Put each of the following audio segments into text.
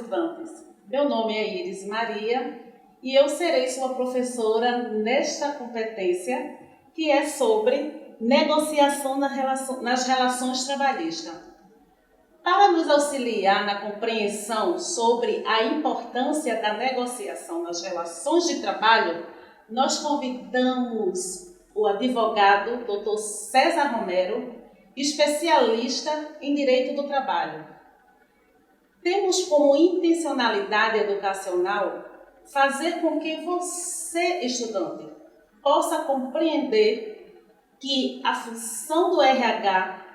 participantes. Meu nome é Iris Maria e eu serei sua professora nesta competência que é sobre negociação nas relações trabalhistas. Para nos auxiliar na compreensão sobre a importância da negociação nas relações de trabalho, nós convidamos o advogado Dr. César Romero, especialista em Direito do Trabalho. Temos como intencionalidade educacional fazer com que você, estudante, possa compreender que a função do RH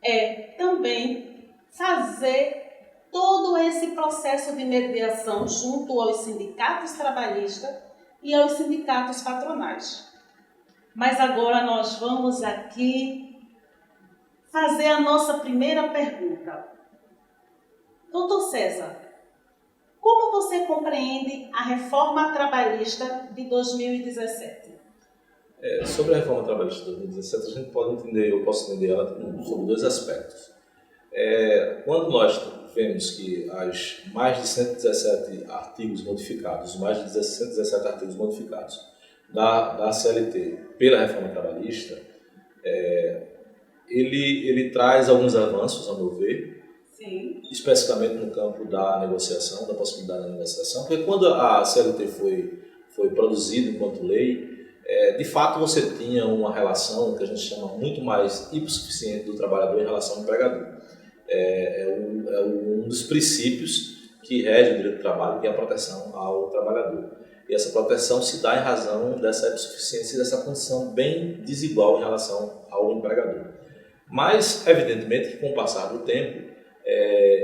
é também fazer todo esse processo de mediação junto aos sindicatos trabalhistas e aos sindicatos patronais. Mas agora nós vamos aqui fazer a nossa primeira pergunta. Doutor César, como você compreende a reforma trabalhista de 2017? Sobre a reforma trabalhista de 2017, a gente pode entender, eu posso entender ela sobre dois aspectos. Quando nós vemos que as mais de 117 artigos modificados, da CLT pela reforma trabalhista, ele traz alguns avanços, a meu ver. Sim. Especificamente no campo da negociação, da possibilidade da negociação, porque quando a CLT foi produzida enquanto lei, de fato você tinha uma relação que a gente chama muito mais hipossuficiente do trabalhador em relação ao empregador. Um dos princípios que rege o direito do trabalho, que é a proteção ao trabalhador. E essa proteção se dá em razão dessa hipossuficiência e dessa condição bem desigual em relação ao empregador. Mas, evidentemente, que com o passar do tempo,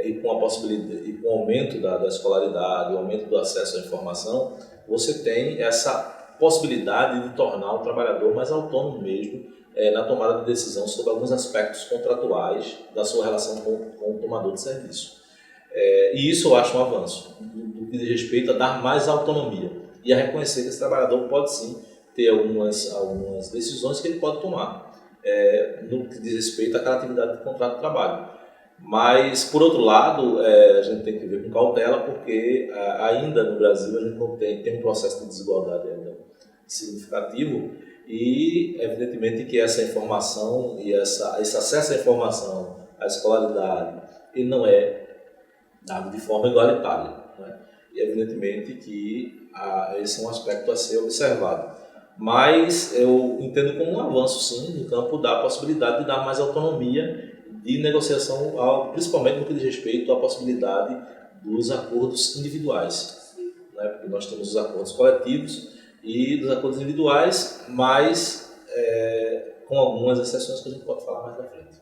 e com a possibilidade, e com o aumento da escolaridade, o aumento do acesso à informação, você tem essa possibilidade de tornar o trabalhador mais autônomo mesmo na tomada de decisão sobre alguns aspectos contratuais da sua relação com o tomador de serviço. E isso eu acho um avanço, no que diz respeito a dar mais autonomia e a reconhecer que esse trabalhador pode sim ter algumas decisões que ele pode tomar no que diz respeito àquela atividade de contrato de trabalho. Mas, por outro lado, a gente tem que ver com cautela, porque ainda no Brasil a gente não tem um processo de desigualdade ainda significativo e, evidentemente, que essa informação e esse acesso à informação, à escolaridade, ele não é dado de forma igualitária, né? E, evidentemente, que esse é um aspecto a ser observado. Mas eu entendo como um avanço, sim, no campo da possibilidade de dar mais autonomia de negociação, principalmente no que diz respeito à possibilidade dos acordos individuais, né? Porque nós temos os acordos coletivos e dos acordos individuais, mas com algumas exceções que a gente pode falar mais na frente.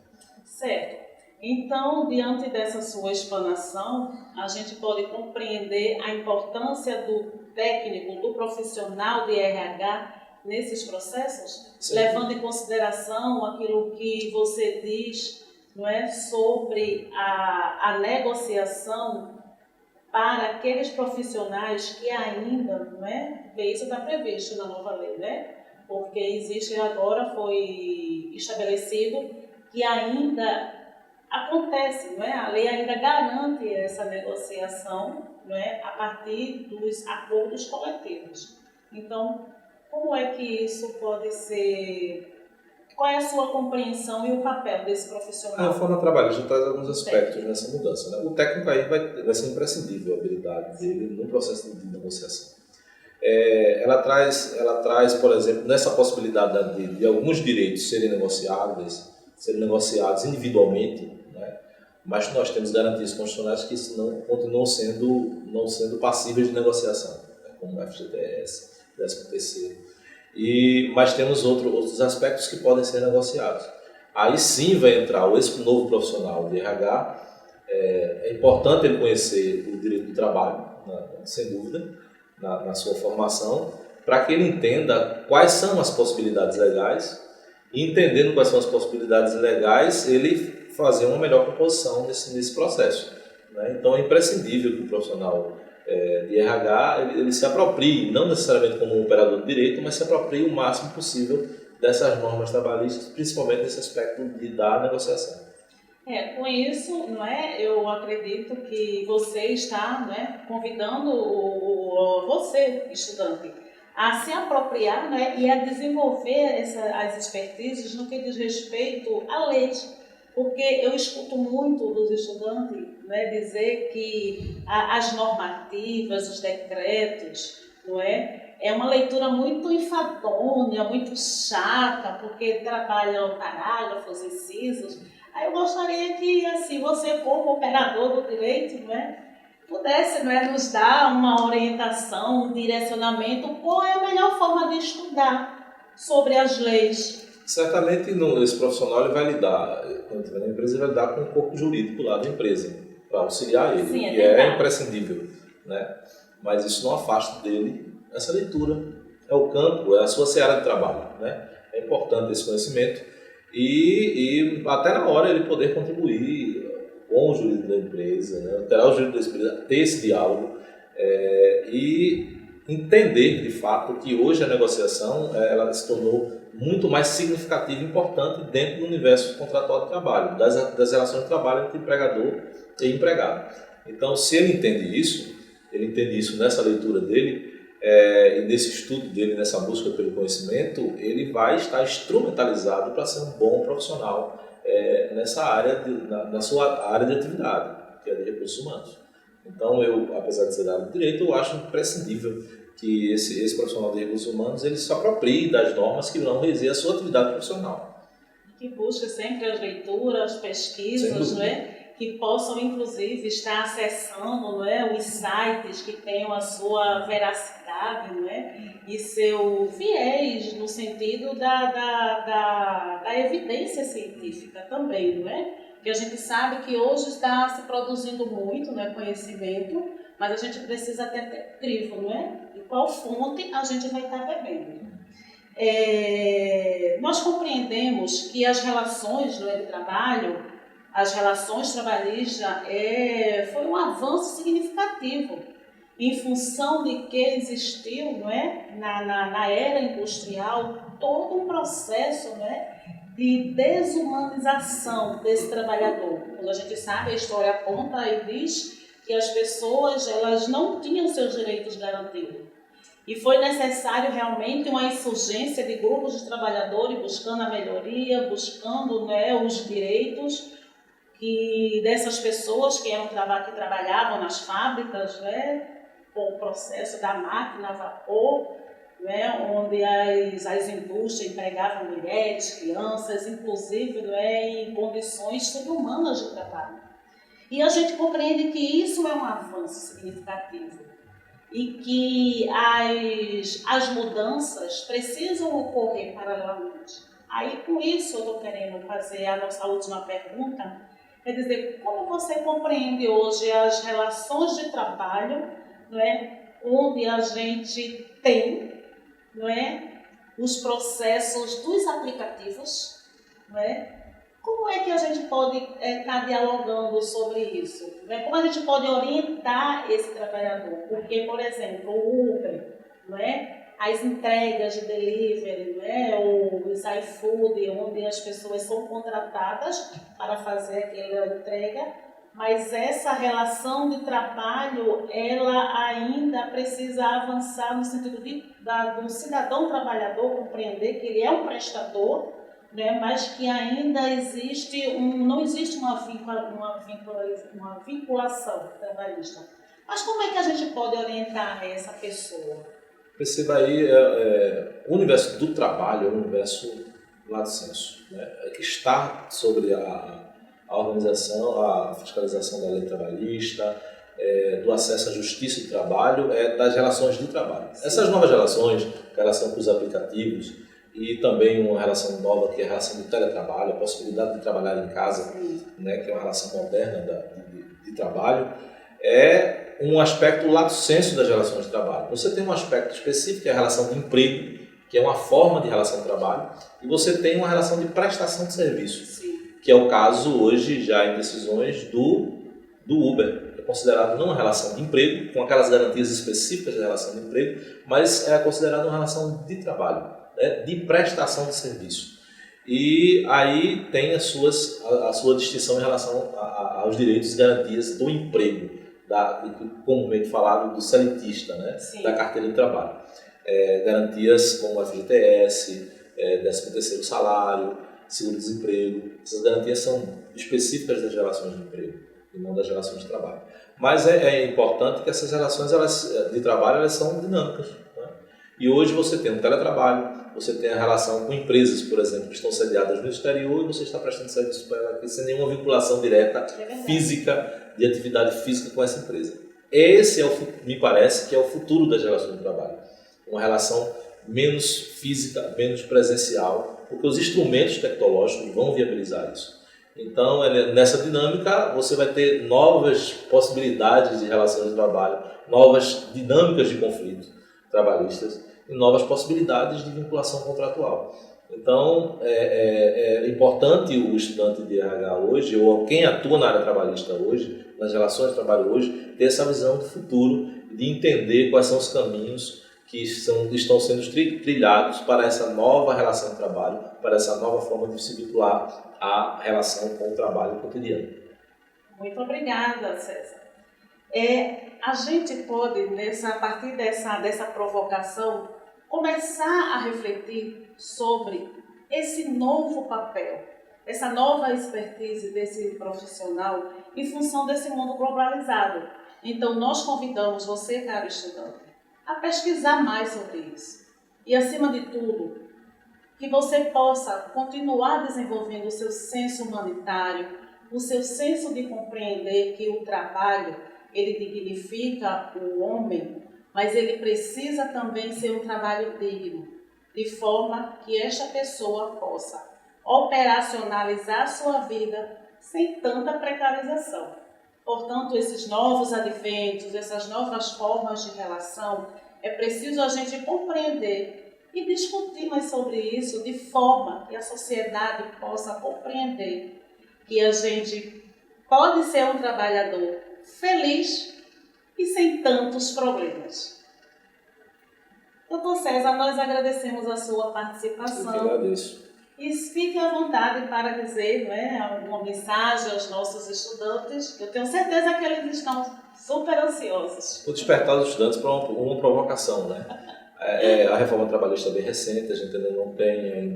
Certo. Então, diante dessa sua explanação, a gente pode compreender a importância do técnico, do profissional de RH nesses processos, sim, levando em consideração aquilo que você diz, não é, sobre a negociação para aqueles profissionais que ainda, não é, isso está previsto na nova lei, né? Porque existe agora, foi estabelecido que ainda acontece, não é? A lei ainda garante essa negociação, não é, a partir dos acordos coletivos. Então, como é que isso pode ser? Qual é a sua compreensão e o papel desse profissional? A reforma trabalhista traz alguns aspectos nessa mudança, né? O técnico aí vai ser imprescindível a habilidade dele no processo de negociação. Ela traz, por exemplo, nessa possibilidade de alguns direitos serem negociados individualmente, né? Mas nós temos garantias constitucionais que não continuam não sendo passíveis de negociação, né? Como o FGTS, 13º. Mas temos outros aspectos que podem ser negociados. Aí sim vai entrar esse novo profissional de RH. É importante ele conhecer o direito do trabalho, sem dúvida, na sua formação, para que ele entenda quais são as possibilidades legais e, entendendo quais são as possibilidades legais, ele fazer uma melhor composição nesse processo, né? Então é imprescindível que o profissional de RH ele se aproprie, não necessariamente como um operador de direito, mas se aproprie o máximo possível dessas normas trabalhistas, principalmente nesse aspecto da negociação. Com isso, não é, eu acredito que você está, não é, convidando você, estudante, a se apropriar, não é, e a desenvolver as expertises no que diz respeito à lei. Porque eu escuto muito dos estudantes, né, dizer que as normativas, os decretos, não é uma leitura muito enfadonha, muito chata, porque trabalham parágrafos, incisos. Aí eu gostaria que, assim, você como operador do direito, não é, pudesse, não é, nos dar uma orientação, um direcionamento, qual é a melhor forma de estudar sobre as leis. Certamente esse profissional ele vai lidar, quando estiver na empresa, ele vai lidar com o corpo jurídico lá da empresa, para auxiliar ele, Sim, que é imprescindível, né? Mas isso não afasta dele essa leitura. É o campo, é a sua seara de trabalho, né? É importante esse conhecimento e até na hora ele poder contribuir com o jurídico da empresa, né? Alterar o jurídico da empresa, ter esse diálogo e entender de fato que hoje a negociação ela se tornou muito mais significativa e importante dentro do universo contratual de trabalho, das relações de trabalho entre empregador e empregado. Então, se ele entende isso nessa leitura dele, e nesse estudo dele, nessa busca pelo conhecimento, ele vai estar instrumentalizado para ser um bom profissional nessa área, na sua área de atividade, que é de recursos humanos. Então, eu, apesar de ser da área de direito, eu acho imprescindível que esse profissional de recursos humanos ele se aproprie das normas que vão reger a sua atividade profissional. Que busque sempre as leituras, as pesquisas, não é? Que possam, inclusive, estar acessando, não é, os sites que tenham a sua veracidade, não é? E seu viés no sentido da evidência científica também, não é? Porque a gente sabe que hoje está se produzindo muito, não é, conhecimento, mas a gente precisa ter crivo, não é? E qual fonte a gente vai estar bebendo. Nós compreendemos que as relações, não é, de trabalho, as relações trabalhistas, foi um avanço significativo em função de que existiu, não é, na era industrial todo um processo, não é, de desumanização desse trabalhador. Quando a gente sabe, a história conta e diz que as pessoas elas não tinham seus direitos garantidos. E foi necessário realmente uma insurgência de grupos de trabalhadores buscando a melhoria, buscando, né, os direitos dessas pessoas que trabalhavam nas fábricas, né, com o processo da máquina a vapor, né, onde as indústrias empregavam mulheres, crianças, inclusive, né, em condições subhumanas de trabalho. E a gente compreende que isso é um avanço significativo e que as mudanças precisam ocorrer paralelamente. Aí, com isso, eu estou querendo fazer a nossa última pergunta, quer dizer, como você compreende hoje as relações de trabalho, não é, onde a gente tem, não é, os processos dos aplicativos, não é? Como é que a gente pode estar dialogando sobre isso? Né? Como a gente pode orientar esse trabalhador? Porque, por exemplo, o Uber, não é? As entregas de delivery, não é? Os iFood, onde as pessoas são contratadas para fazer aquela entrega, mas essa relação de trabalho, ela ainda precisa avançar no sentido do cidadão trabalhador compreender que ele é um prestador, né, mas que ainda não existe uma vinculação trabalhista. Mas como é que a gente pode orientar essa pessoa? Perceba aí, o universo do trabalho é um universo lato sensu, né, que está sobre a organização, a fiscalização da lei trabalhista, do acesso à justiça do trabalho, das relações de trabalho. Sim. Essas novas relações, a relação com os aplicativos, e também uma relação nova que é a relação do teletrabalho, a possibilidade de trabalhar em casa, né, que é uma relação moderna de trabalho, é um aspecto lato sensu das relações de trabalho. Você tem um aspecto específico, que é a relação de emprego, que é uma forma de relação de trabalho, e você tem uma relação de prestação de serviço, sim, que é o caso hoje já em decisões do Uber. É considerado não uma relação de emprego, com aquelas garantias específicas da relação de emprego, mas é considerado uma relação de trabalho, de prestação de serviço. E aí tem a sua distinção em relação aos direitos e garantias do emprego, comumente falado do seletista, né? Da carteira de trabalho. Garantias como FGTS, 13º salário, seguro-desemprego. Essas garantias são específicas das relações de emprego e não das relações de trabalho. Mas é importante que essas relações de trabalho elas são dinâmicas. Né? E hoje você tem um teletrabalho, você tem a relação com empresas, por exemplo, que estão sediadas no exterior e você está prestando serviço para ela aqui sem nenhuma vinculação direta física, de atividade física com essa empresa. Esse me parece que é o futuro das relações de trabalho. Uma relação menos física, menos presencial, porque os instrumentos tecnológicos vão viabilizar isso. Então, nessa dinâmica, você vai ter novas possibilidades de relações de trabalho, novas dinâmicas de conflito trabalhistas e novas possibilidades de vinculação contratual. Então, é importante o estudante de RH hoje, ou quem atua na área trabalhista hoje, nas relações de trabalho hoje, ter essa visão do futuro, de entender quais são os caminhos que estão sendo trilhados para essa nova relação de trabalho, para essa nova forma de se vincular à relação com o trabalho cotidiano. Muito obrigada, César. A gente pode, a partir dessa provocação, começar a refletir sobre esse novo papel, essa nova expertise desse profissional em função desse mundo globalizado. Então, nós convidamos você, caro estudante, a pesquisar mais sobre isso. E, acima de tudo, que você possa continuar desenvolvendo o seu senso humanitário, o seu senso de compreender que o trabalho, ele dignifica o homem, mas ele precisa também ser um trabalho digno, de forma que esta pessoa possa operacionalizar sua vida sem tanta precarização. Portanto, esses novos adventos, essas novas formas de relação, é preciso a gente compreender e discutir mais sobre isso de forma que a sociedade possa compreender que a gente pode ser um trabalhador feliz e sem tantos problemas. Doutor César, nós agradecemos a sua participação. Eu que agradeço. E fique à vontade para dizer alguma mensagem aos nossos estudantes. Eu tenho certeza que eles estão super ansiosos. Vou despertar os estudantes para uma provocação. Né? A reforma trabalhista é bem recente, a gente ainda não tem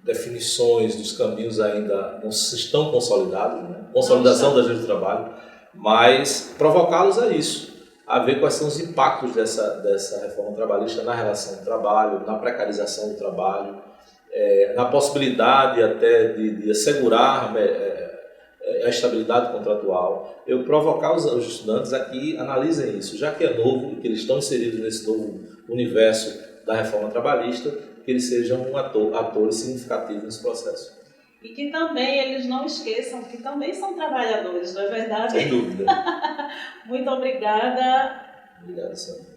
definições dos caminhos, ainda não estão consolidados, né? Consolidação das leis do trabalho, mas provocá-los a isso, a ver quais são os impactos dessa reforma trabalhista na relação do trabalho, na precarização do trabalho, na possibilidade até de assegurar a estabilidade contratual. Eu provocar os estudantes a que analisem isso, já que é novo e que eles estão inseridos nesse novo universo da reforma trabalhista, que eles sejam atores significativos nesse processo. E que também eles não esqueçam que também são trabalhadores, não é verdade? Sem dúvida. Muito obrigada. Obrigado, senhor.